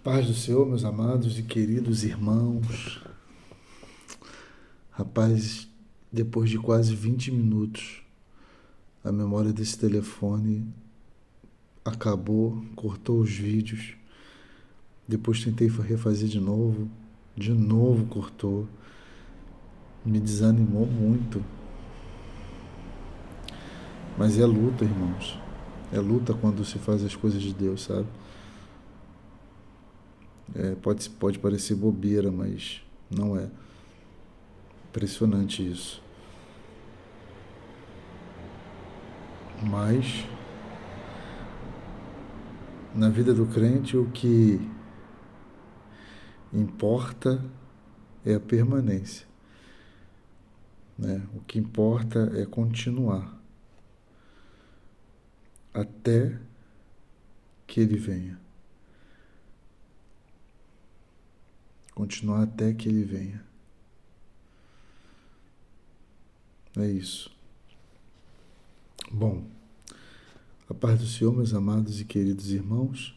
Paz do Senhor, meus amados e queridos irmãos. Rapaz, depois de quase 20 minutos, a memória desse telefone acabou, cortou os vídeos. Depois tentei refazer de novo cortou. Me desanimou muito. Mas é luta, irmãos. É luta quando se faz as coisas de Deus, sabe? Pode parecer bobeira, mas não é. Impressionante isso. Mas na vida do crente o que importa é a permanência, né? O que importa é continuar até que ele venha. Continuar até que ele venha. É isso. Bom, a paz do Senhor, meus amados e queridos irmãos.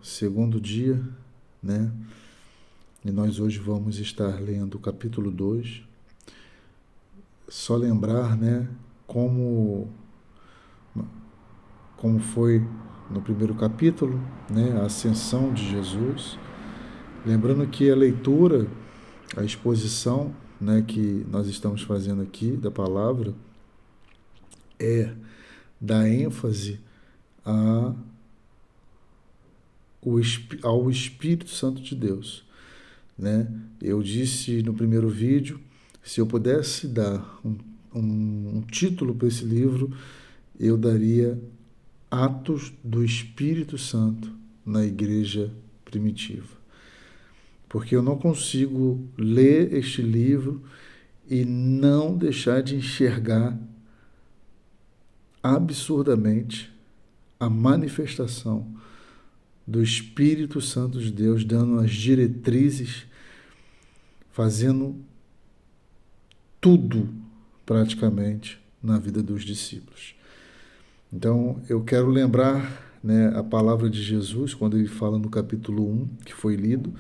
Segundo dia, né? E nós hoje vamos estar lendo o capítulo 2. Só lembrar, né, como foi no primeiro capítulo, né, a ascensão de Jesus. Lembrando que a leitura, a exposição, né, que nós estamos fazendo aqui da palavra dá ênfase ao Espírito Santo de Deus, né? Eu disse no primeiro vídeo, se eu pudesse dar um título para esse livro, eu daria Atos do Espírito Santo na Igreja Primitiva. Porque eu não consigo ler este livro e não deixar de enxergar absurdamente a manifestação do Espírito Santo de Deus dando as diretrizes, fazendo tudo praticamente na vida dos discípulos. Então eu quero lembrar, né, a palavra de Jesus quando ele fala no capítulo 1, que foi lido,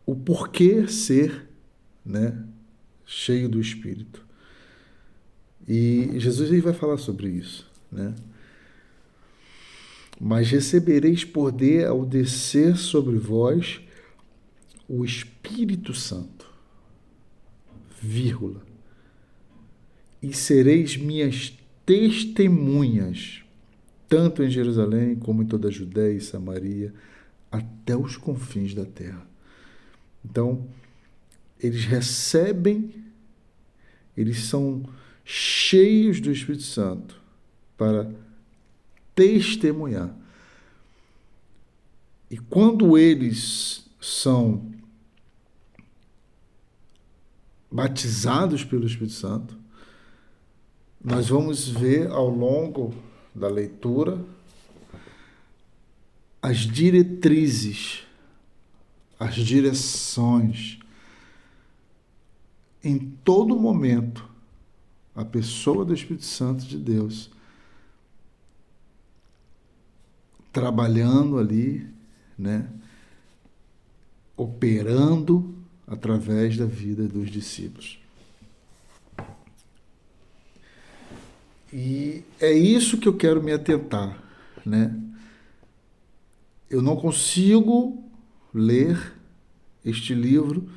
o porquê ser, né, cheio do Espírito. E Jesus ele vai falar sobre isso, né? Mas recebereis poder ao descer sobre vós o Espírito Santo, vírgula, e sereis minhas testemunhas, tanto em Jerusalém como em toda a Judéia e Samaria, até os confins da terra. Então, eles recebem, eles são cheios do Espírito Santo para testemunhar. E quando eles são batizados pelo Espírito Santo, nós vamos ver ao longo da leitura as diretrizes, as direções. Em todo momento, a pessoa do Espírito Santo de Deus trabalhando ali, né, operando através da vida dos discípulos. E é isso que eu quero me atentar, né? Eu não consigo ler este livro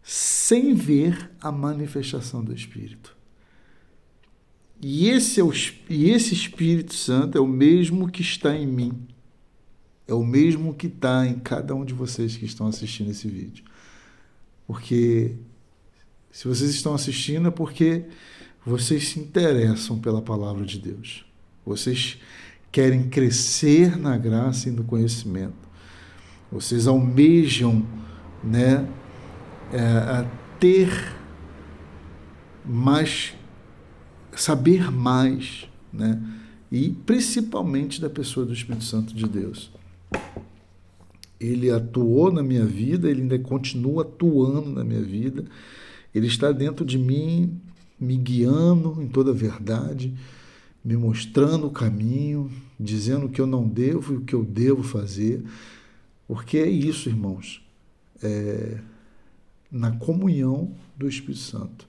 sem ver a manifestação do Espírito. E esse Espírito Santo é o mesmo que está em mim. É o mesmo que está em cada um de vocês que estão assistindo esse vídeo. Porque se vocês estão assistindo é porque vocês se interessam pela palavra de Deus. Vocês querem crescer na graça e no conhecimento. Vocês almejam, né, a ter mais, saber mais, né? E principalmente da pessoa do Espírito Santo de Deus. Ele atuou na minha vida, ele ainda continua atuando na minha vida. Ele está dentro de mim, me guiando em toda a verdade, me mostrando o caminho, dizendo o que eu não devo e o que eu devo fazer. Porque é isso, irmãos, na comunhão do Espírito Santo.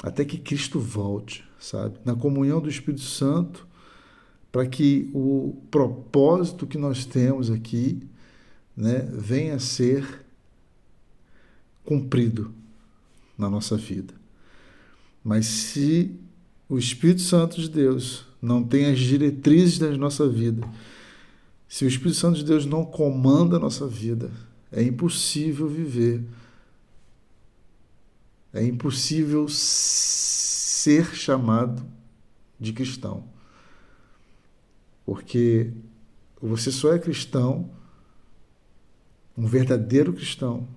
Até que Cristo volte, sabe? Na comunhão do Espírito Santo, para que o propósito que nós temos aqui, né, venha a ser cumprido na nossa vida. Mas se o Espírito Santo de Deus não tem as diretrizes da nossa vida, se o Espírito Santo de Deus não comanda a nossa vida, é impossível viver. É impossível ser chamado de cristão. Porque você só é cristão, um verdadeiro cristão,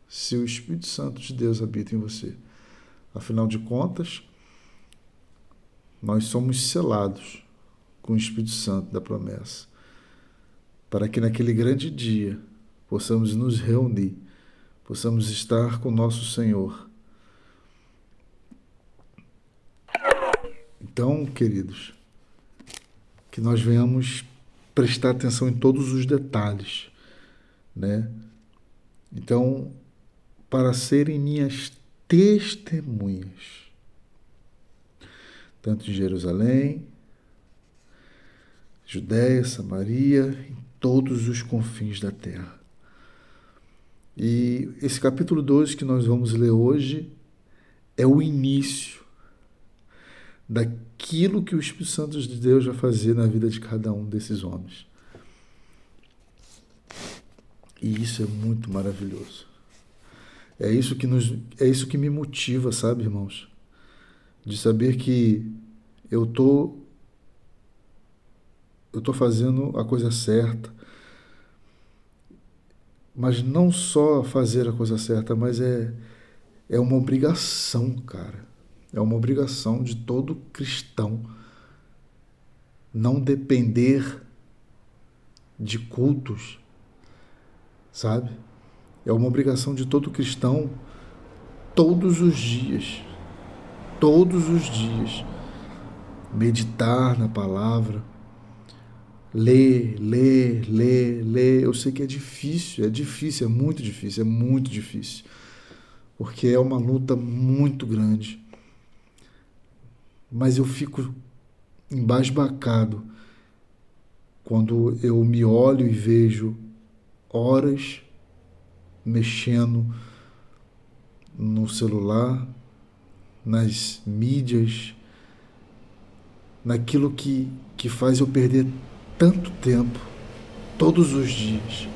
se o Espírito Santo de Deus habita em você. Afinal de contas, nós somos selados com o Espírito Santo da promessa, para que naquele grande dia possamos nos reunir, possamos estar com o nosso Senhor. Então, queridos, que nós venhamos prestar atenção em todos os detalhes, né? Então, para serem minhas testemunhas, tanto em Jerusalém, Judéia, Samaria, em todos os confins da terra. E esse capítulo 12 que nós vamos ler hoje é o início daquilo que o Espírito Santo de Deus vai fazer na vida de cada um desses homens. E isso é muito maravilhoso. É isso que me motiva, sabe, irmãos? De saber que eu tô fazendo a coisa certa. Mas não só fazer a coisa certa, mas é uma obrigação, cara. É uma obrigação de todo cristão não depender de cultos, sabe? É uma obrigação de todo cristão todos os dias, meditar na palavra, ler. Eu sei que é muito difícil, porque é uma luta muito grande. Mas eu fico embasbacado quando eu me olho e vejo horas mexendo no celular, nas mídias, naquilo que faz eu perder tanto tempo, todos os dias.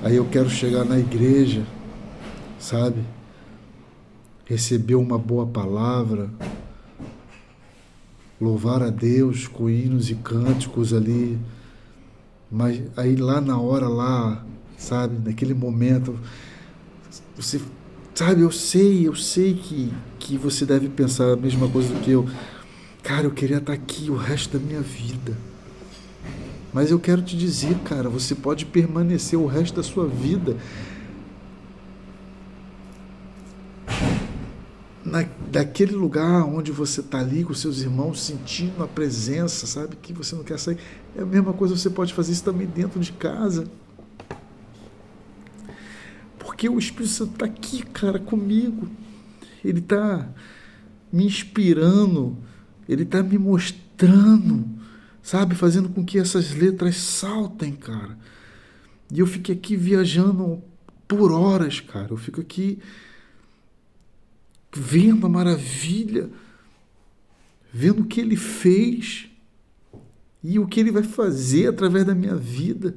Aí eu quero chegar na igreja, sabe? Receber uma boa palavra, louvar a Deus com hinos e cânticos ali, mas aí lá na hora lá, sabe, naquele momento, você, sabe, eu sei que você deve pensar a mesma coisa do que eu. Cara, eu queria estar aqui o resto da minha vida. Mas eu quero te dizer, cara, você pode permanecer o resto da sua vida daquele lugar onde você está ali com seus irmãos, sentindo a presença, sabe, que você não quer sair. É a mesma coisa, você pode fazer isso também dentro de casa. Porque o Espírito Santo está aqui, cara, comigo. Ele está me inspirando, ele está me mostrando, sabe, fazendo com que essas letras saltem, cara. E eu fico aqui viajando por horas, cara. Eu fico aqui vendo a maravilha, vendo o que ele fez e o que ele vai fazer através da minha vida,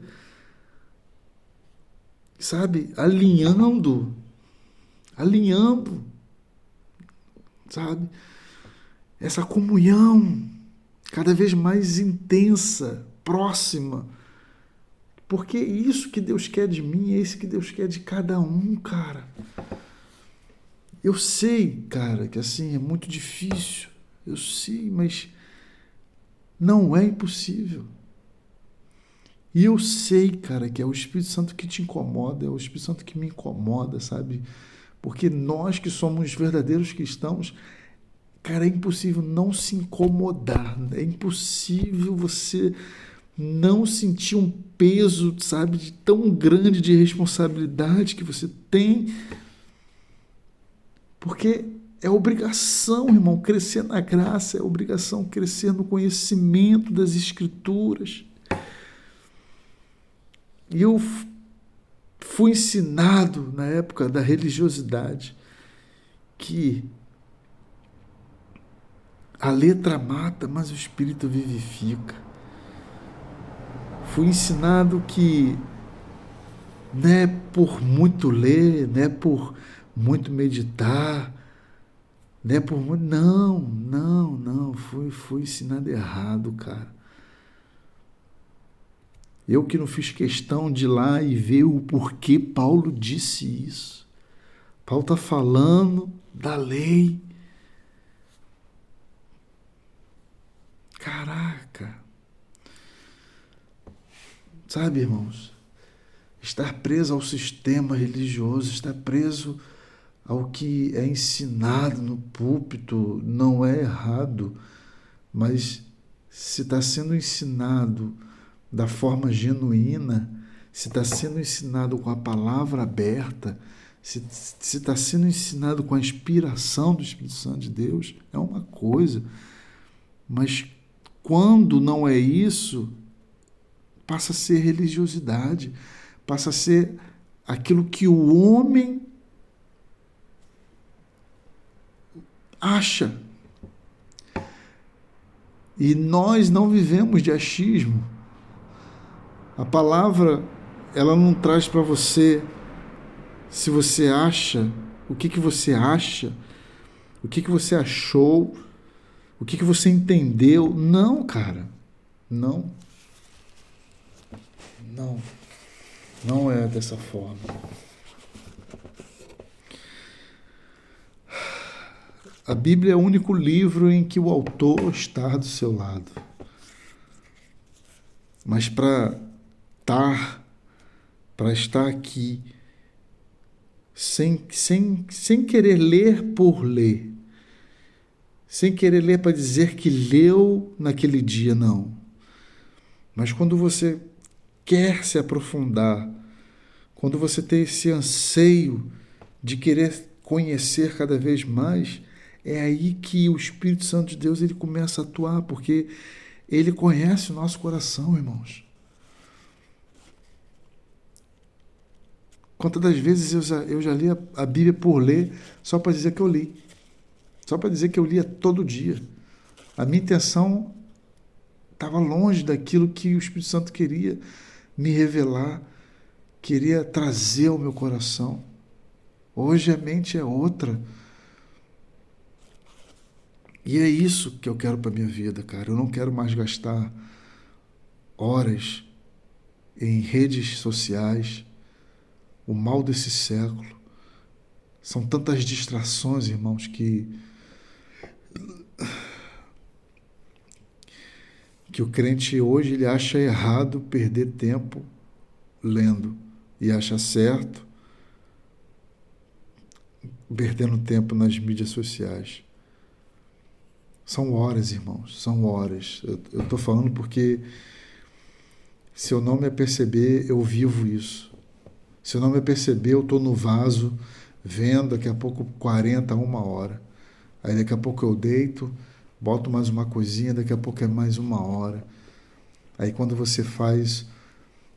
sabe, alinhando, sabe, essa comunhão cada vez mais intensa, próxima, porque é isso que Deus quer de mim, é isso que Deus quer de cada um, cara. Eu sei, cara, que assim é muito difícil. Eu sei, mas não é impossível. E eu sei, cara, que é o Espírito Santo que te incomoda, é o Espírito Santo que me incomoda, sabe? Porque nós que somos verdadeiros cristãos Cara, é impossível não se incomodar, é impossível você não sentir um peso, sabe, de tão grande de responsabilidade que você tem, porque é obrigação, irmão, crescer na graça, é obrigação crescer no conhecimento das Escrituras. E eu fui ensinado na época da religiosidade que a letra mata, mas o espírito vivifica. Fui ensinado que não é por muito ler, não é por muito meditar, não é por muito... Não. Fui ensinado errado, cara. Eu que não fiz questão de ir lá e ver o porquê Paulo disse isso. Paulo está falando da lei. Caraca. Sabe, irmãos? Estar preso ao sistema religioso, estar preso ao que é ensinado no púlpito não é errado, mas se está sendo ensinado da forma genuína, se está sendo ensinado com a palavra aberta, se está sendo ensinado com a inspiração do Espírito Santo de Deus, é uma coisa. Mas quando não é isso, passa a ser religiosidade, passa a ser aquilo que o homem acha. E nós não vivemos de achismo. A palavra, ela não traz para você se você acha, o que você acha, o que você achou, o que você entendeu. Não, cara. Não. Não é dessa forma. A Bíblia é o único livro em que o autor está do seu lado. Mas para estar aqui, sem querer ler por ler, sem querer ler para dizer que leu naquele dia, não. Mas quando você quer se aprofundar, quando você tem esse anseio de querer conhecer cada vez mais, é aí que o Espírito Santo de Deus ele começa a atuar, porque ele conhece o nosso coração, irmãos. Quantas das vezes eu já li a Bíblia por ler, só para dizer que eu li. Só para dizer que eu lia todo dia. A minha intenção estava longe daquilo que o Espírito Santo queria me revelar, queria trazer ao meu coração. Hoje a mente é outra. E é isso que eu quero para a minha vida, cara. Eu não quero mais gastar horas em redes sociais. O mal desse século. São tantas distrações, irmãos, que o crente hoje ele acha errado perder tempo lendo e acha certo perdendo tempo nas mídias sociais. São horas, irmãos, são horas. Eu estou falando porque se eu não me aperceber, eu vivo isso. Se eu não me aperceber, eu estou no vaso, vendo, daqui a pouco 40, 1 hora. Aí daqui a pouco eu deito, boto mais uma coisinha, daqui a pouco é mais 1 hora. Aí quando você faz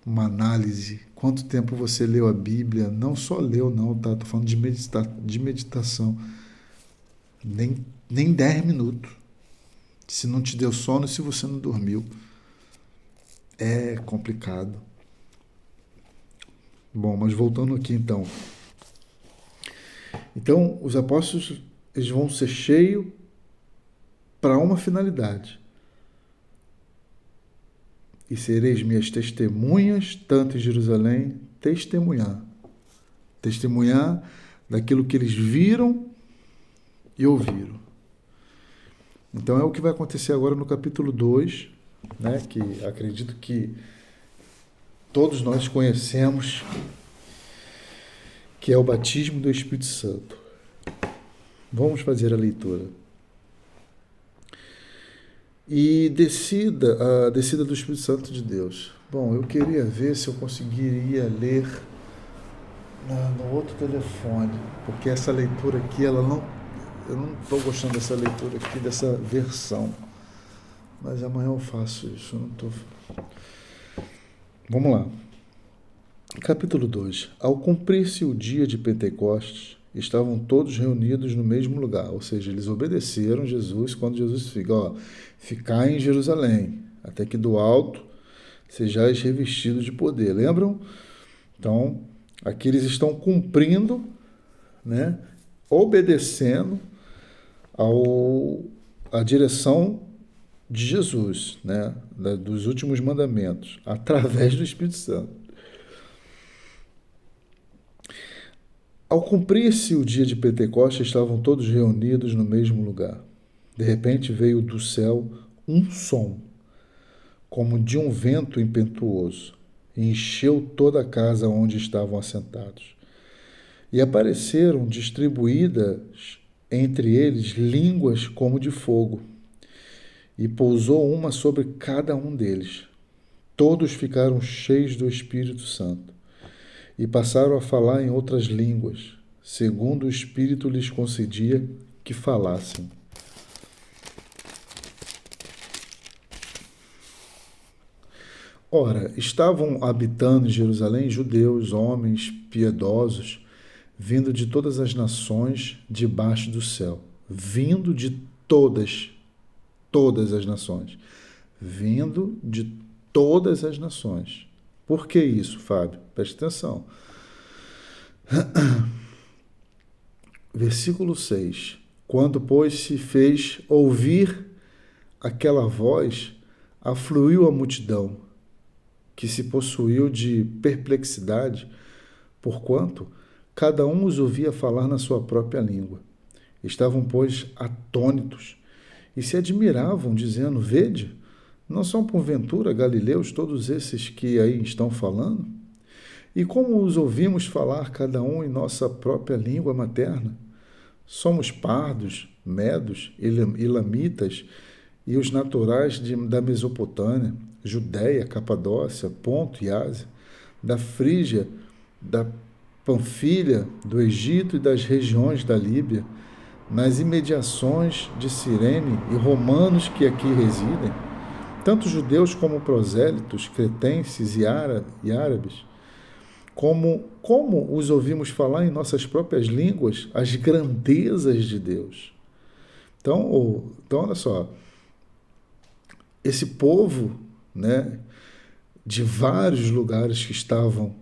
uma análise, quanto tempo você leu a Bíblia, não só leu não, tá? Estou falando de meditação. Nem 10 minutos. Se não te deu sono, se você não dormiu. É complicado. Bom, mas voltando aqui então. Então, os apóstolos eles vão ser cheios para uma finalidade. E sereis minhas testemunhas, tanto em Jerusalém, testemunhar daquilo que eles viram e ouviram. Então é o que vai acontecer agora no capítulo 2, né, que acredito que todos nós conhecemos, que é o batismo do Espírito Santo. Vamos fazer a leitura. E a descida do Espírito Santo de Deus. Bom, eu queria ver se eu conseguiria ler no outro telefone, porque essa leitura aqui, eu não estou gostando dessa leitura aqui, dessa versão. Mas amanhã eu faço isso, eu não estou... Vamos lá. Capítulo 2. Ao cumprir-se o dia de Pentecostes, estavam todos reunidos no mesmo lugar, ou seja, eles obedeceram Jesus quando Jesus fica, ficai em Jerusalém, até que do alto sejais revestidos de poder. Lembram? Então, aqui eles estão cumprindo, né, obedecendo à direção de Jesus, né, dos últimos mandamentos, através do Espírito Santo. Ao cumprir-se o dia de Pentecostes, estavam todos reunidos no mesmo lugar. De repente veio do céu um som, como de um vento impetuoso, e encheu toda a casa onde estavam assentados. E apareceram distribuídas entre eles línguas como de fogo, e pousou uma sobre cada um deles. Todos ficaram cheios do Espírito Santo e passaram a falar em outras línguas, segundo o Espírito lhes concedia que falassem. Ora, estavam habitando em Jerusalém judeus, homens piedosos, vindo de todas as nações debaixo do céu. Vindo de todas as nações. Vindo de todas as nações. Por que isso, Fábio? Preste atenção. Versículo 6. Quando, pois, se fez ouvir aquela voz, afluiu a multidão, que se possuiu de perplexidade, porquanto cada um os ouvia falar na sua própria língua. Estavam, pois, atônitos, e se admiravam, dizendo, vede, não são porventura galileus todos esses que aí estão falando? E como os ouvimos falar cada um em nossa própria língua materna? Somos pardos, medos, elamitas e os naturais da Mesopotâmia, Judéia, Capadócia, Ponto e Ásia, da Frígia, da Panfilha, do Egito e das regiões da Líbia, nas imediações de Cirene e romanos que aqui residem, tanto judeus como prosélitos, cretenses e árabes, como os ouvimos falar em nossas próprias línguas as grandezas de Deus. Então olha só, esse povo, né, de vários lugares que estavam,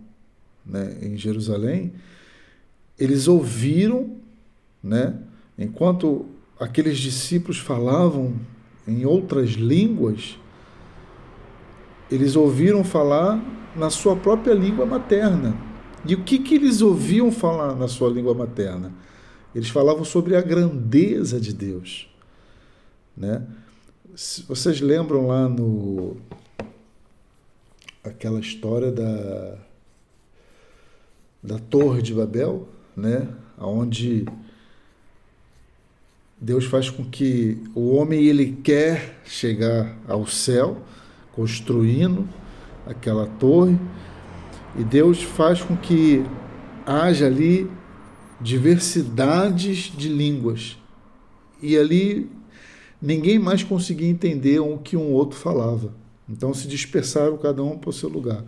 né, em Jerusalém, eles ouviram, né, enquanto aqueles discípulos falavam em outras línguas, eles ouviram falar na sua própria língua materna. E o que eles ouviam falar na sua língua materna? Eles falavam sobre a grandeza de Deus, né? Vocês lembram lá aquela história da Torre de Babel, né? Onde Deus faz com que o homem ele quer chegar ao céu, construindo aquela torre, e Deus faz com que haja ali diversidades de línguas, e ali ninguém mais conseguia entender o que um outro falava. Então se dispersaram cada um para o seu lugar.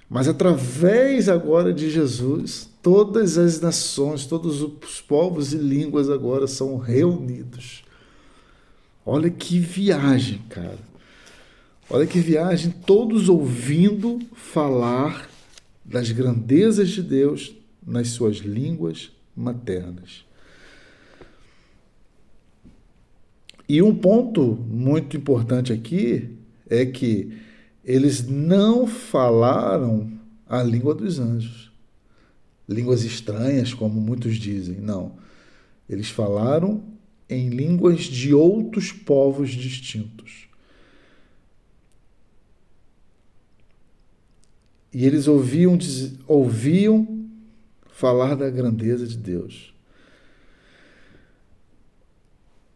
Mas através agora de Jesus, todas as nações, todos os povos e línguas agora são reunidos. Olha que viagem, cara. Olha que viagem, todos ouvindo falar das grandezas de Deus nas suas línguas maternas. E um ponto muito importante aqui é que eles não falaram a língua dos anjos. Línguas estranhas, como muitos dizem. Não. Eles falaram em línguas de outros povos distintos. E eles ouviam falar da grandeza de Deus.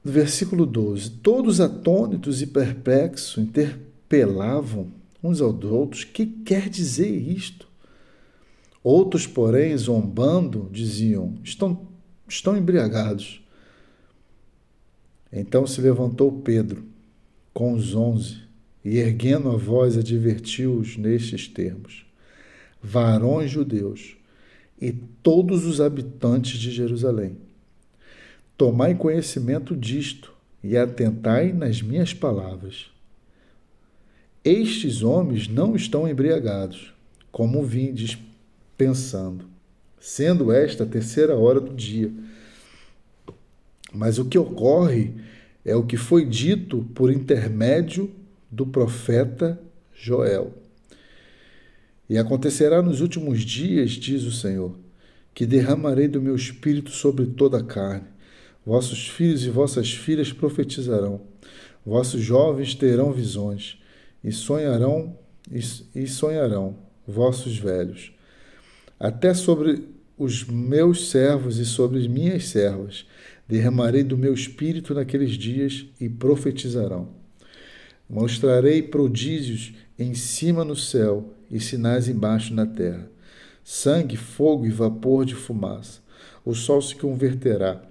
No versículo 12, todos atônitos e perplexos interpelavam uns aos outros: que quer dizer isto? Outros, porém, zombando, diziam: estão embriagados. Então se levantou Pedro com os 11 e, erguendo a voz, advertiu-os nestes termos: varões judeus e todos os habitantes de Jerusalém, tomai conhecimento disto e atentai nas minhas palavras. Estes homens não estão embriagados, como vindes pensando, sendo esta a 3ª hora do dia. Mas o que ocorre é o que foi dito por intermédio do profeta Joel. E acontecerá nos últimos dias, diz o Senhor, que derramarei do meu espírito sobre toda a carne. Vossos filhos e vossas filhas profetizarão. Vossos jovens terão visões e sonharão vossos velhos. Até sobre os meus servos e sobre as minhas servas derramarei do meu espírito naqueles dias e profetizarão. Mostrarei prodígios em cima no céu e sinais embaixo na terra: sangue, fogo e vapor de fumaça. O sol se converterá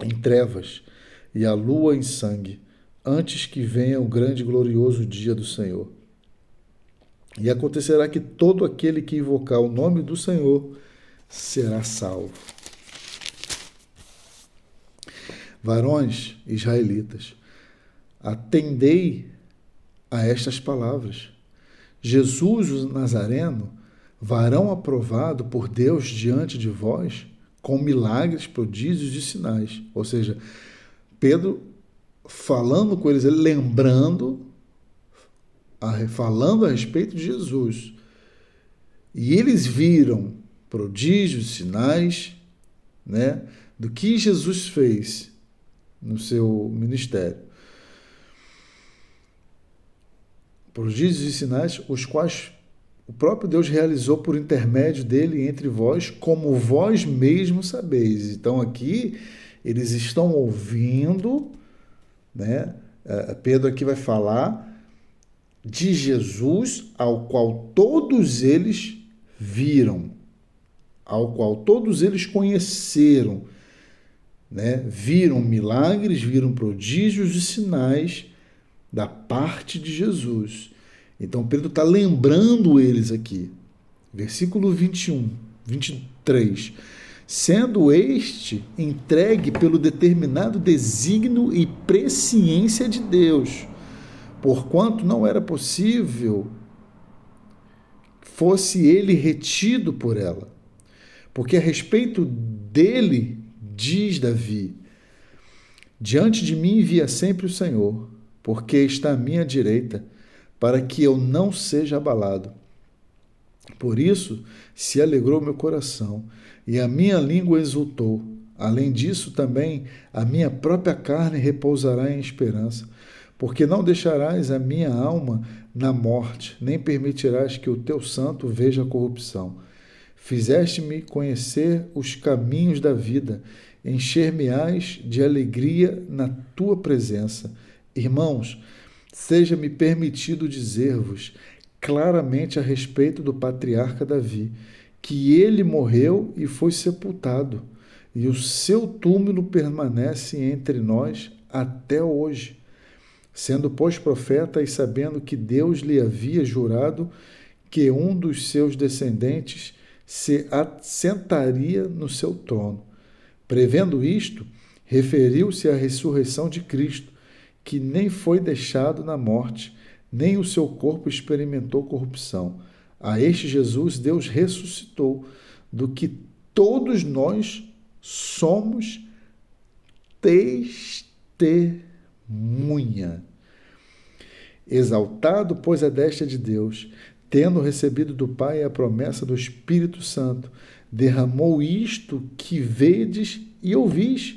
em trevas e a lua em sangue, antes que venha o grande e glorioso dia do Senhor. E acontecerá que todo aquele que invocar o nome do Senhor será salvo. Varões israelitas, atendei a estas palavras. Jesus, o Nazareno, varão aprovado por Deus diante de vós, com milagres, prodígios e sinais. Ou seja, Pedro falando com eles, falando a respeito de Jesus. E eles viram prodígios, sinais, né, do que Jesus fez no seu ministério. Prodígios e sinais, os quais o próprio Deus realizou por intermédio dele entre vós, como vós mesmos sabeis. Então aqui eles estão ouvindo, né? Pedro aqui vai falar de Jesus, ao qual todos eles viram, ao qual todos eles conheceram, né? Viram milagres, viram prodígios e sinais da parte de Jesus. Então Pedro está lembrando eles aqui. Versículo 23. Sendo este entregue pelo determinado desígnio e presciência de Deus, porquanto não era possível fosse ele retido por ela. Porque a respeito dele, diz Davi: diante de mim via sempre o Senhor, porque está à minha direita, para que eu não seja abalado. Por isso se alegrou meu coração, e a minha língua exultou. Além disso, também a minha própria carne repousará em esperança, porque não deixarás a minha alma na morte, nem permitirás que o teu santo veja a corrupção. Fizeste-me conhecer os caminhos da vida, encher-me-ás de alegria na tua presença. Irmãos, seja-me permitido dizer-vos claramente a respeito do patriarca Davi, que ele morreu e foi sepultado, e o seu túmulo permanece entre nós até hoje. Sendo, pois, profeta e sabendo que Deus lhe havia jurado que um dos seus descendentes se assentaria no seu trono. Prevendo isto, referiu-se à ressurreição de Cristo, que nem foi deixado na morte, nem o seu corpo experimentou corrupção. A este Jesus Deus ressuscitou, do que todos nós somos testemunha. Exaltado, pois, à destra de Deus, tendo recebido do Pai a promessa do Espírito Santo, derramou isto que vedes e ouvis.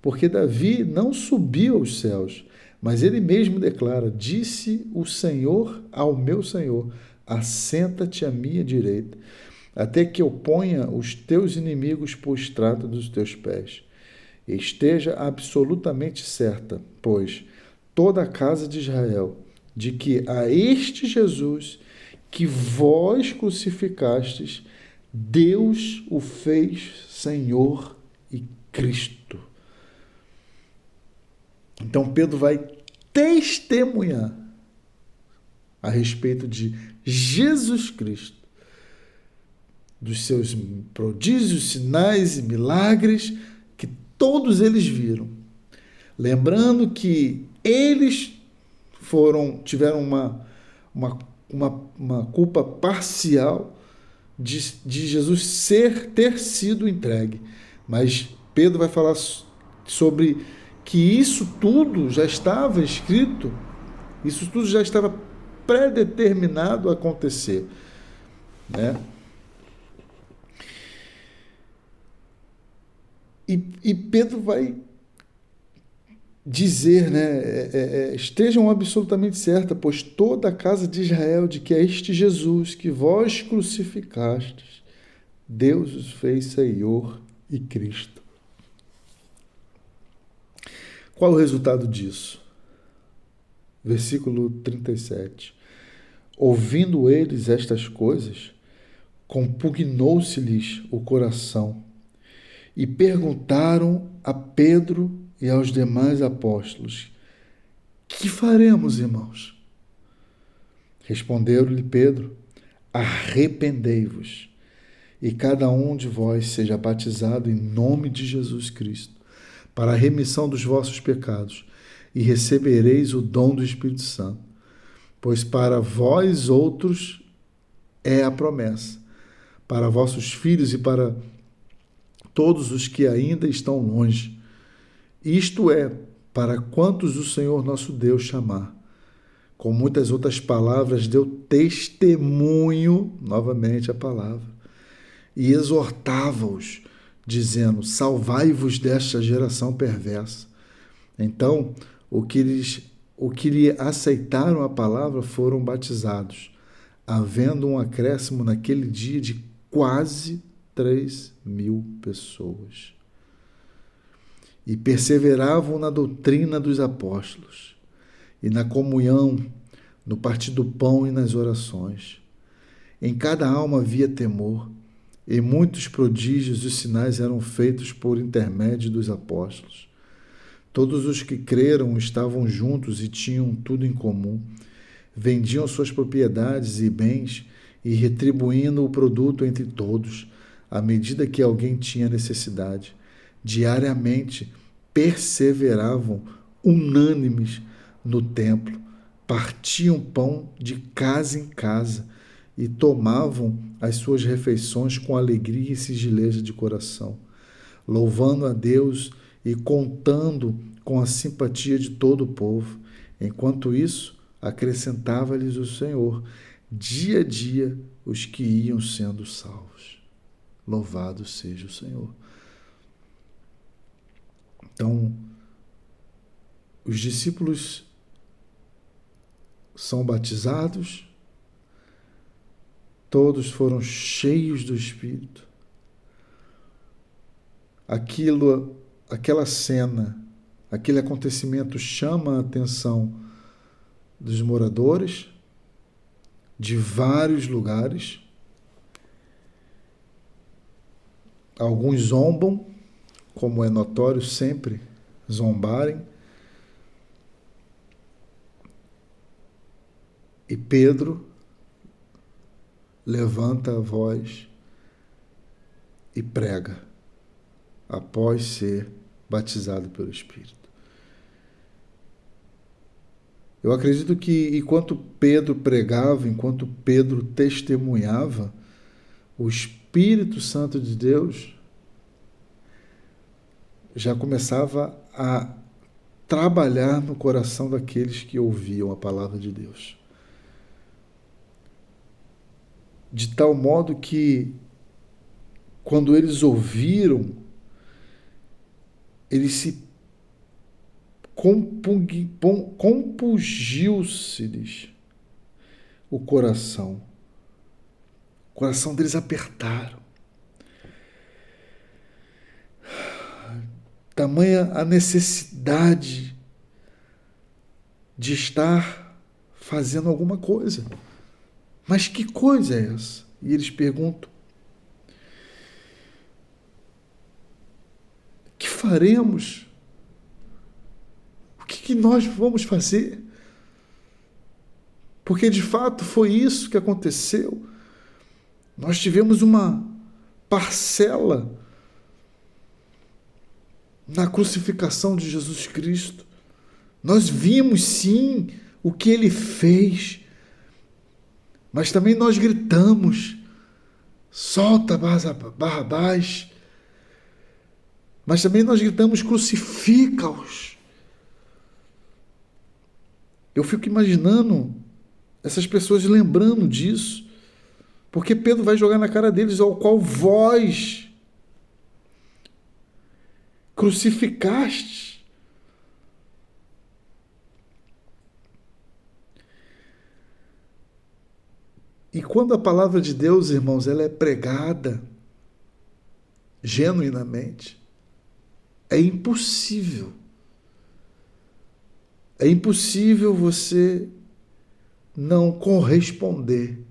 Porque Davi não subiu aos céus, mas ele mesmo declara: disse o Senhor ao meu Senhor: assenta-te à minha direita, até que eu ponha os teus inimigos por estrado dos teus pés. Esteja absolutamente certa, pois, toda a casa de Israel, de que a este Jesus que vós crucificastes, Deus o fez Senhor e Cristo. Então Pedro vai testemunhar a respeito de Jesus Cristo, dos seus prodígios, sinais e milagres que todos eles viram. Lembrando que eles tiveram uma culpa parcial de Jesus ter sido entregue. Mas Pedro vai falar sobre que isso tudo já estava escrito, isso tudo já estava predeterminado a acontecer, né? E Pedro vai dizer, né, estejam absolutamente certa, pois toda a casa de Israel, de que é este Jesus que vós crucificastes, Deus os fez Senhor e Cristo. Qual o resultado disso? Versículo 37. Ouvindo eles estas coisas, compugnou-se-lhes o coração e perguntaram a Pedro e aos demais apóstolos: que faremos, irmãos? Respondeu-lhe Pedro: arrependei-vos e cada um de vós seja batizado em nome de Jesus Cristo para a remissão dos vossos pecados e recebereis o dom do Espírito Santo, pois para vós outros é a promessa, para vossos filhos e para todos os que ainda estão longe, isto é, para quantos o Senhor nosso Deus chamar. Com muitas outras palavras deu testemunho, novamente a palavra, e exortava-os, dizendo: salvai-vos desta geração perversa. Então, o que lhe aceitaram a palavra foram batizados, havendo um acréscimo naquele dia de quase 3.000 pessoas. E perseveravam na doutrina dos apóstolos, e na comunhão, no partir do pão e nas orações. Em cada alma havia temor, e muitos prodígios e sinais eram feitos por intermédio dos apóstolos. Todos os que creram estavam juntos e tinham tudo em comum. Vendiam suas propriedades e bens e retribuindo o produto entre todos, à medida que alguém tinha necessidade. Diariamente perseveravam unânimes no templo, partiam pão de casa em casa e tomavam as suas refeições com alegria e sigileza de coração, louvando a Deus e contando com a simpatia de todo o povo. Enquanto isso, acrescentava-lhes o Senhor, dia a dia, os que iam sendo salvos. Louvado seja o Senhor. Então, os discípulos são batizados, todos foram cheios do Espírito. Aquela cena, aquele acontecimento chama a atenção dos moradores de vários lugares. Alguns zombam, como é notório sempre zombarem. E Pedro levanta a voz e prega, após ser batizado pelo Espírito. Eu acredito que enquanto Pedro pregava, enquanto Pedro testemunhava, o Espírito Santo de Deus já começava a trabalhar no coração daqueles que ouviam a palavra de Deus. De tal modo que, quando eles ouviram, eles se compungiu-se-lhes o coração. O coração deles apertaram. tamanha a necessidade de estar fazendo alguma coisa. Mas que coisa é essa? E eles perguntam: o que faremos? O que nós vamos fazer? Porque de fato foi isso que aconteceu. Nós tivemos uma parcela na crucificação de Jesus Cristo. Nós vimos sim o que ele fez, mas também nós gritamos: solta Barrabás. Mas também nós gritamos: crucifica-os. Eu fico imaginando essas pessoas lembrando disso, porque Pedro vai jogar na cara deles: ao qual vós crucificaste. E quando a palavra de Deus, irmãos, ela é pregada genuinamente, é impossível você não corresponder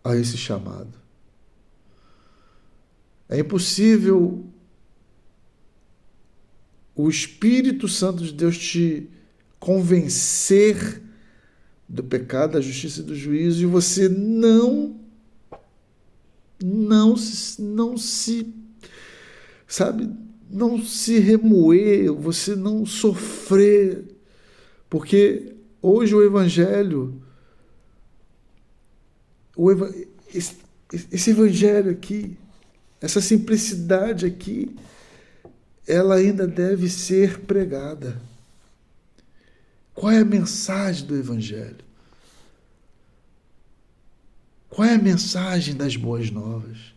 a esse chamado. É impossível o Espírito Santo de Deus te convencer do pecado, da justiça e do juízo, e você não se, sabe, não se remoer, você não sofrer, porque hoje o Evangelho, esse Evangelho aqui, essa simplicidade aqui, ela ainda deve ser pregada. Qual é a mensagem do Evangelho? Qual é a mensagem das boas novas?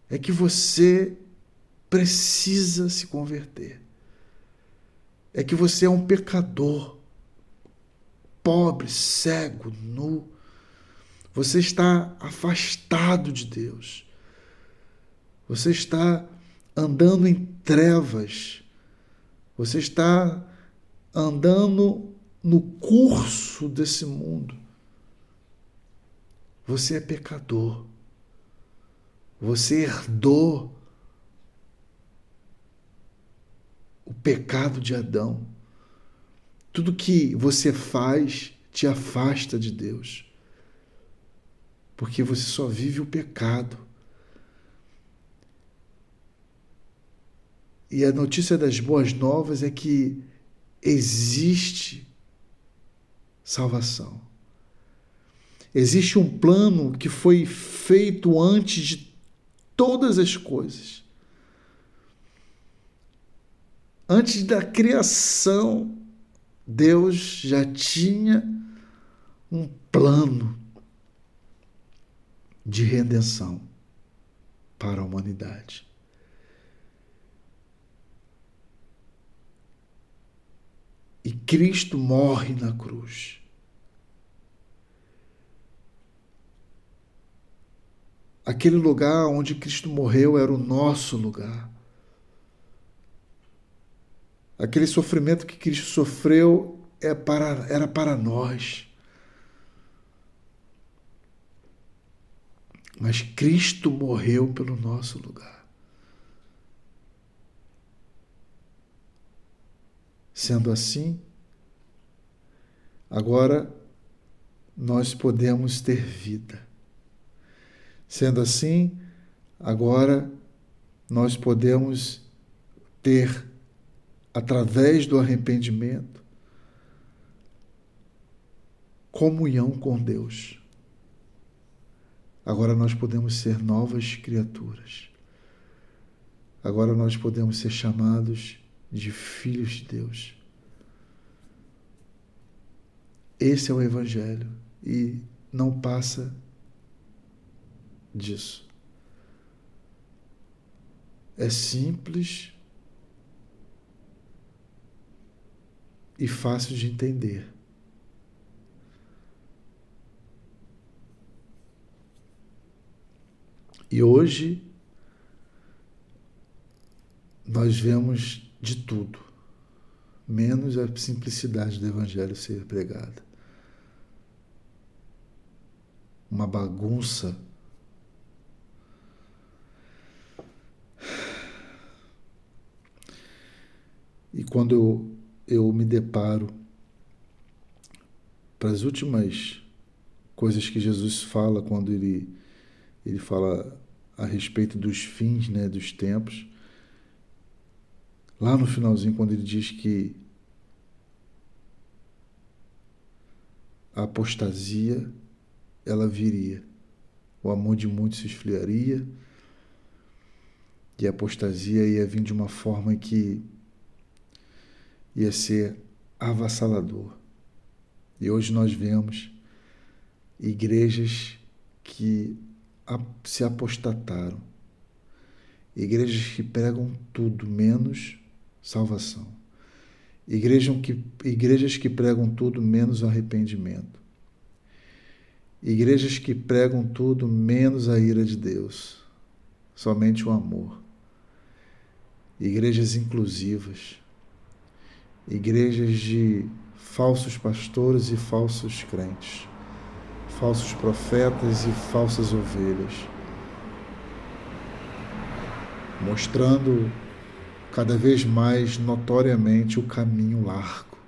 É que você precisa se converter. É que você é um pecador, pobre, cego, nu. Você está afastado de Deus. Você está andando em trevas. Você está andando no curso desse mundo. Você é pecador. Você herdou o pecado de Adão. Tudo que você faz te afasta de Deus. Porque você só vive o pecado. E a notícia das boas novas é que existe salvação. Existe um plano que foi feito antes de todas as coisas. Antes da criação, Deus já tinha um plano de redenção para a humanidade. E Cristo morre na cruz. Aquele lugar onde Cristo morreu era o nosso lugar. Aquele sofrimento que Cristo sofreu era para nós. Mas Cristo morreu pelo nosso lugar. Sendo assim, agora nós podemos ter vida. Sendo assim, agora nós podemos ter, através do arrependimento, comunhão com Deus. Agora nós podemos ser novas criaturas. Agora nós podemos ser chamados de filhos de Deus. Esse é o Evangelho e não passa disso. É simples e fácil de entender. E hoje nós vemos de tudo, menos a simplicidade do Evangelho ser pregada. Uma bagunça. E quando eu me deparo para as últimas coisas que Jesus fala, quando ele fala a respeito dos fins, né, dos tempos, lá no finalzinho, quando ele diz que a apostasia, ela viria. O amor de muitos se esfriaria e a apostasia ia vir de uma forma que ia ser avassalador. E hoje nós vemos igrejas que se apostataram. Igrejas que pregam tudo menos salvação. Igrejas que pregam tudo menos arrependimento. Igrejas que pregam tudo menos a ira de Deus. Somente o amor. Igrejas inclusivas. Igrejas de falsos pastores e falsos crentes. Falsos profetas e falsas ovelhas. Mostrando cada vez mais notoriamente o caminho largo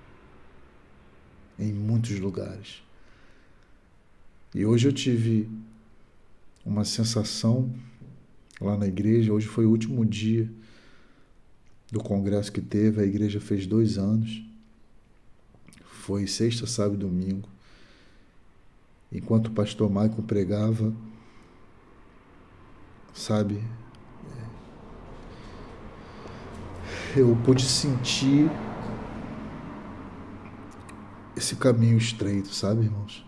em muitos lugares. E hoje eu tive uma sensação lá na igreja. Hoje foi o último dia do congresso que teve. A igreja fez 2 anos. Foi sexta, sábado e domingo. Enquanto o pastor Michael pregava, sabe, eu pude sentir esse caminho estreito, sabe, irmãos?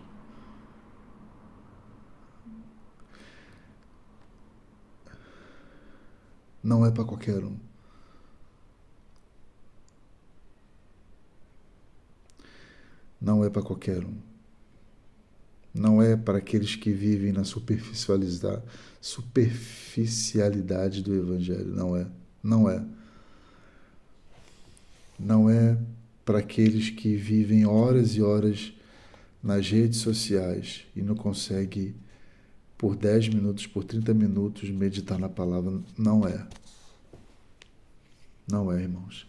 Não é para qualquer um. Não é para qualquer um. Não é para aqueles que vivem na superficialidade do Evangelho. Não é. Não é. Não é para aqueles que vivem horas e horas nas redes sociais e não conseguem, por 10 minutos, por 30 minutos, meditar na palavra. Não é. Não é, irmãos.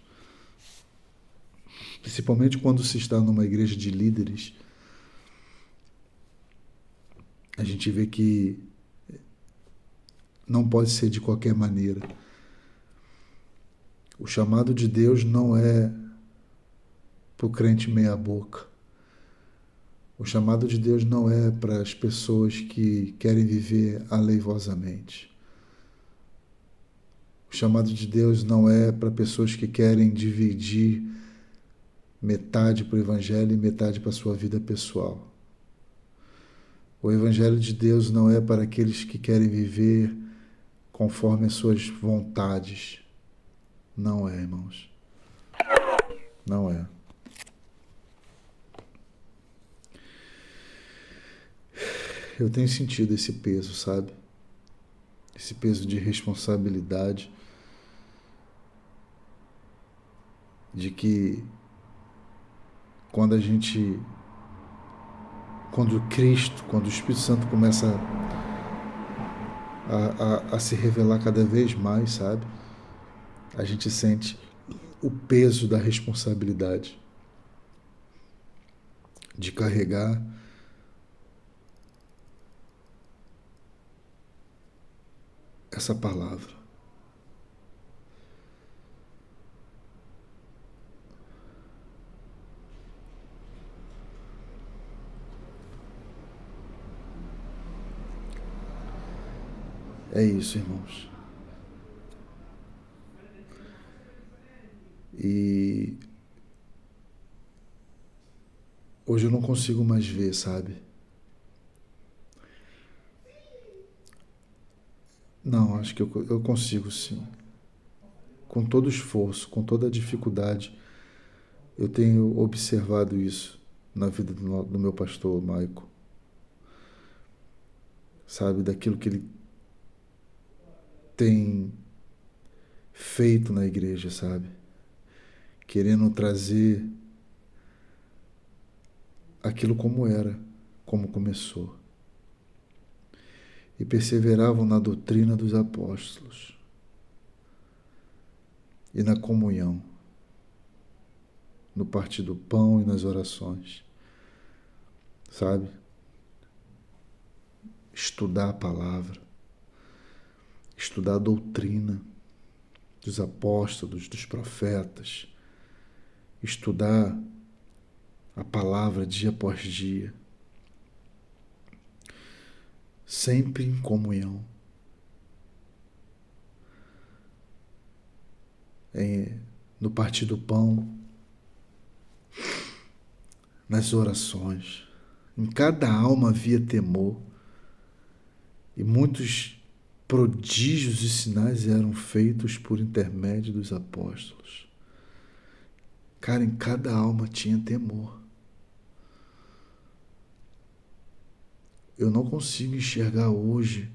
Principalmente quando se está numa igreja de líderes, a gente vê que não pode ser de qualquer maneira. O chamado de Deus não é para o crente meia boca. O chamado de Deus não é para as pessoas que querem viver aleivosamente. O chamado de Deus não é para pessoas que querem dividir metade para o Evangelho e metade para a sua vida pessoal. O Evangelho de Deus não é para aqueles que querem viver conforme as suas vontades. Não é, irmãos. Não é. Eu tenho sentido esse peso, sabe? Esse peso de responsabilidade, de que quando Cristo, quando o Espírito Santo começa a se revelar cada vez mais, sabe? A gente sente o peso da responsabilidade de carregar essa palavra. É isso, irmãos. E hoje eu não consigo mais ver, sabe? Não, acho que eu consigo sim. Com todo esforço, com toda a dificuldade, eu tenho observado isso na vida do meu pastor Maico. Sabe, daquilo que ele tem feito na igreja, sabe? Querendo trazer aquilo como era, como começou. E perseveravam na doutrina dos apóstolos e na comunhão, no partir do pão e nas orações, sabe? Estudar a palavra, estudar a doutrina dos apóstolos, dos profetas, estudar a palavra dia após dia, sempre em comunhão, no partir do pão, nas orações. Em cada alma havia temor, e muitos prodígios e sinais eram feitos por intermédio dos apóstolos. Cara, em cada alma tinha temor. Eu não consigo enxergar hoje,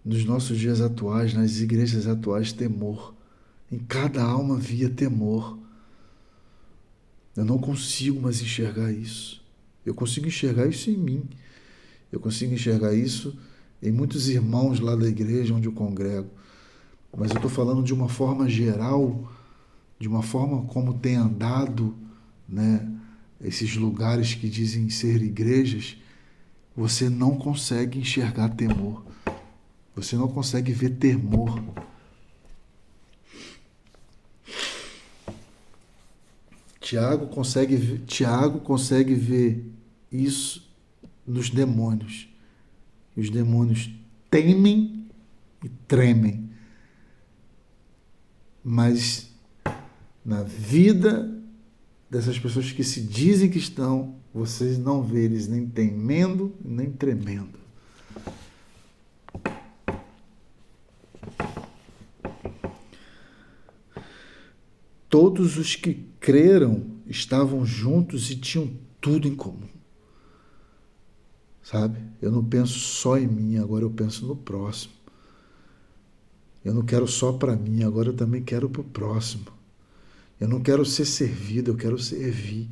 nos nossos dias atuais, nas igrejas atuais, temor. Em cada alma havia temor. Eu não consigo mais enxergar isso. Eu consigo enxergar isso em mim. Eu consigo enxergar isso em muitos irmãos lá da igreja onde eu congrego. Mas eu estou falando de uma forma geral, de uma forma como tem andado, né, esses lugares que dizem ser igrejas. Você não consegue enxergar temor. Você não consegue ver temor. Tiago consegue ver isso nos demônios. E os demônios temem e tremem. Mas na vida dessas pessoas que se dizem que estão, vocês não vê eles nem temendo, nem tremendo. Todos os que creram estavam juntos e tinham tudo em comum. Sabe? Eu não penso só em mim, agora eu penso no próximo. Eu não quero só para mim, agora eu também quero para o próximo. Eu não quero ser servido, eu quero servir.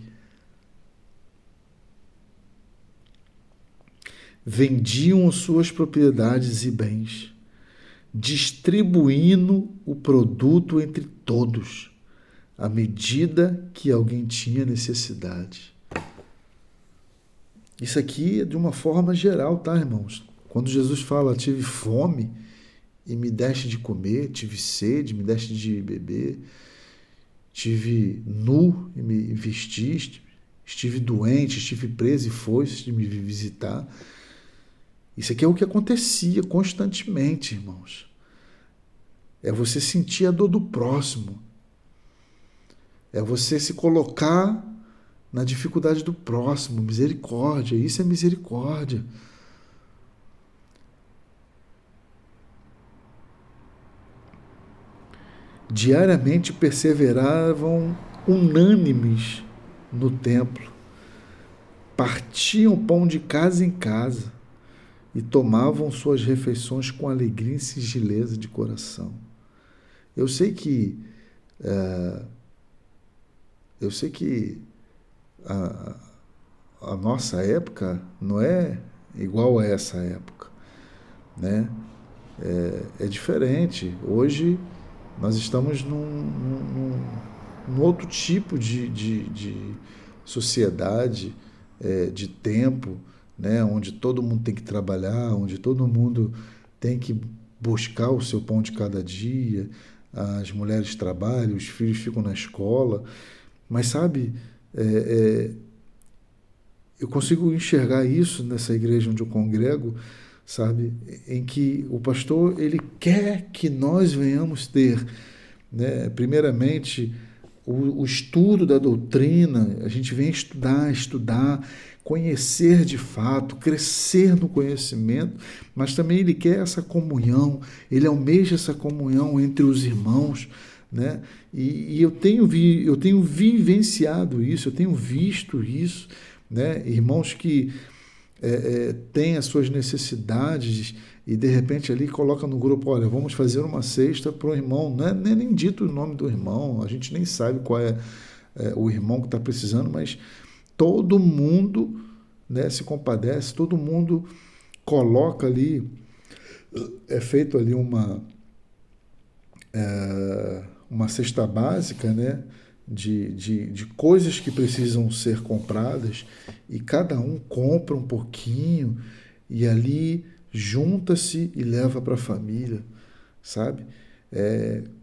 Vendiam suas propriedades e bens, distribuindo o produto entre todos, à medida que alguém tinha necessidade. Isso aqui é de uma forma geral, tá, irmãos? Quando Jesus fala, tive fome e me deste de comer, tive sede, me deste de beber, estive nu e me vestiste, estive doente, estive preso e foste me visitar. Isso aqui é o que acontecia constantemente, irmãos. É você sentir a dor do próximo. É você se colocar na dificuldade do próximo. Misericórdia, isso é misericórdia. Diariamente perseveravam unânimes no templo, partiam pão de casa em casa e tomavam suas refeições com alegria e singeleza de coração. Eu sei que a nossa época não é igual a essa época, né? É diferente. Hoje nós estamos num outro tipo de sociedade, de tempo, né? Onde todo mundo tem que trabalhar, onde todo mundo tem que buscar o seu pão de cada dia, as mulheres trabalham, os filhos ficam na escola. Mas sabe, eu consigo enxergar isso nessa igreja onde eu congrego, sabe, em que o pastor ele quer que nós venhamos ter, né, primeiramente o estudo da doutrina. A gente vem estudar, conhecer de fato, crescer no conhecimento, mas também ele quer essa comunhão, ele almeja essa comunhão entre os irmãos, né? E eu tenho vivenciado isso, eu tenho visto isso, né? Irmãos que tem as suas necessidades e de repente ali coloca no grupo, olha, vamos fazer uma cesta para o irmão, não é nem dito o nome do irmão, a gente nem sabe qual é, o irmão que está precisando, mas todo mundo, né, se compadece, todo mundo coloca ali, é feito ali uma cesta básica, né, de coisas que precisam ser compradas e cada um compra um pouquinho e ali junta-se e leva para a família, sabe?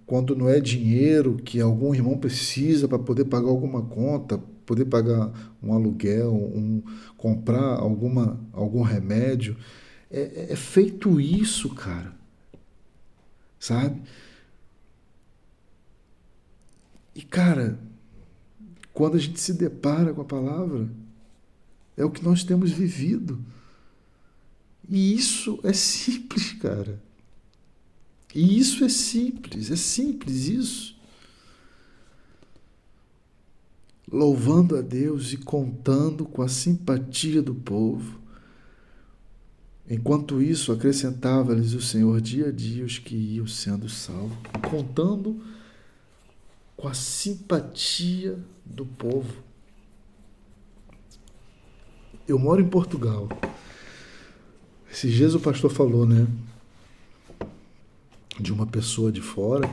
Quando não é dinheiro que algum irmão precisa para poder pagar alguma conta, poder pagar um aluguel, comprar algum remédio, é feito isso, cara, sabe? E, cara, quando a gente se depara com a palavra, é o que nós temos vivido. E isso é simples, cara. E isso é simples isso. Louvando a Deus e contando com a simpatia do povo. Enquanto isso, acrescentava-lhes o Senhor dia a dia os que iam sendo salvos, contando com a simpatia do povo. Eu moro em Portugal. Esses dias o pastor falou, né, de uma pessoa de fora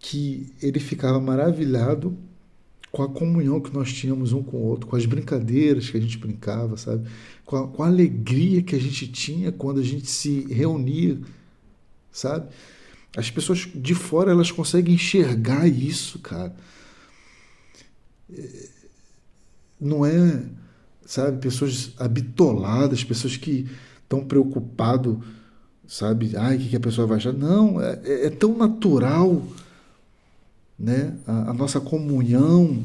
que ele ficava maravilhado com a comunhão que nós tínhamos um com o outro, com as brincadeiras que a gente brincava, sabe? Com a alegria que a gente tinha quando a gente se reunia, sabe? As pessoas de fora, elas conseguem enxergar isso, cara. Não é, sabe, pessoas habitoladas, pessoas que estão preocupadas, sabe? Ai, o que a pessoa vai achar? Não, é tão natural, né? A nossa comunhão,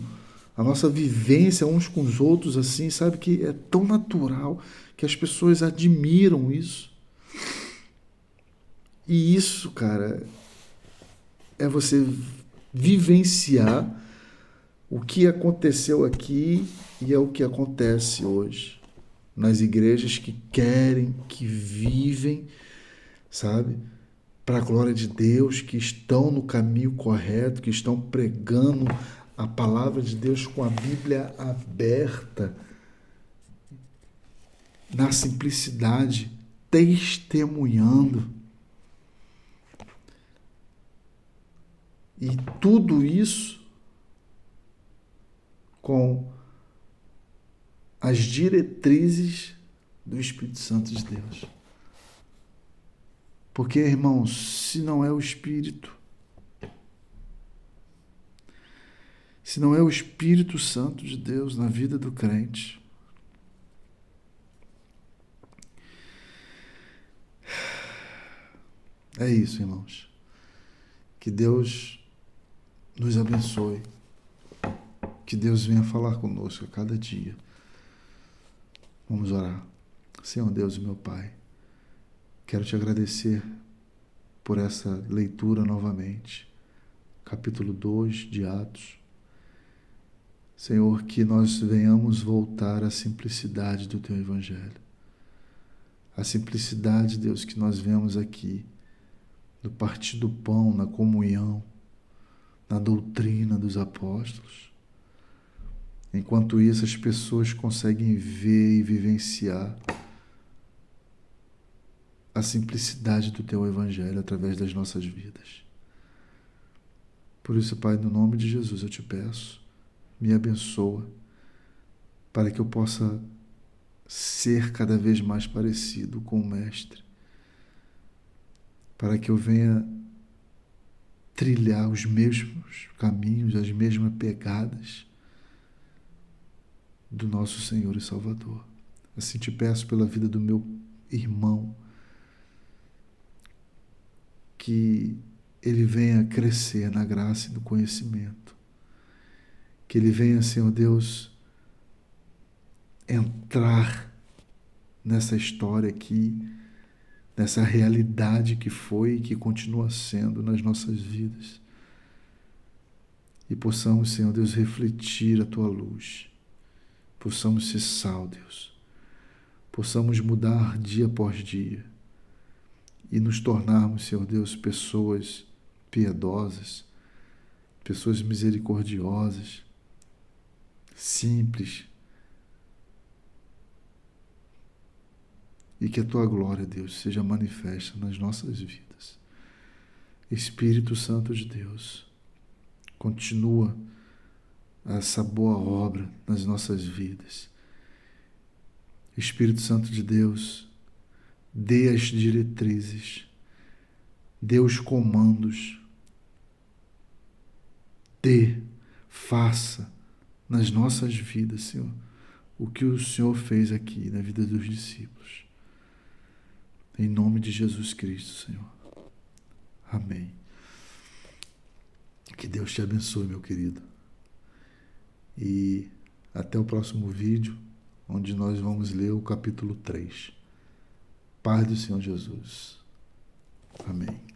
a nossa vivência uns com os outros, assim, sabe? Que é tão natural que as pessoas admiram isso. E isso, cara, é você vivenciar o que aconteceu aqui e é o que acontece hoje nas igrejas que querem, que vivem, sabe, para a glória de Deus, que estão no caminho correto, que estão pregando a palavra de Deus com a Bíblia aberta, na simplicidade, testemunhando. E tudo isso com as diretrizes do Espírito Santo de Deus. Porque, irmãos, se não é o Espírito Santo de Deus na vida do crente, é isso, irmãos. Que Deus nos abençoe. Que Deus venha falar conosco a cada dia. Vamos orar. Senhor Deus e meu Pai, quero te agradecer por essa leitura novamente. Capítulo 2 de Atos. Senhor, que nós venhamos voltar à simplicidade do Teu Evangelho. A simplicidade, Deus, que nós vemos aqui, no partir do pão, na comunhão, na doutrina dos apóstolos. Enquanto isso, as pessoas conseguem ver e vivenciar a simplicidade do Teu Evangelho através das nossas vidas. Por isso, Pai, no nome de Jesus eu te peço, me abençoa, para que eu possa ser cada vez mais parecido com o Mestre, para que eu venha trilhar os mesmos caminhos, as mesmas pegadas do nosso Senhor e Salvador. Assim te peço pela vida do meu irmão, que ele venha crescer na graça e no conhecimento, que ele venha, Senhor Deus, entrar nessa história aqui, nessa realidade que foi e que continua sendo nas nossas vidas, e possamos, Senhor Deus, refletir a Tua luz possamos ser sal, Deus, possamos mudar dia após dia e nos tornarmos, Senhor Deus, pessoas piedosas, pessoas misericordiosas, simples, e que a Tua glória, Deus, seja manifesta nas nossas vidas. Espírito Santo de Deus, continua essa boa obra nas nossas vidas. Espírito Santo de Deus, dê as diretrizes, dê os comandos, faça nas nossas vidas, Senhor, o que o Senhor fez aqui na vida dos discípulos. Em nome de Jesus Cristo, Senhor. Amém. Que Deus te abençoe, meu querido. E até o próximo vídeo, onde nós vamos ler o capítulo 3. Paz do Senhor Jesus. Amém.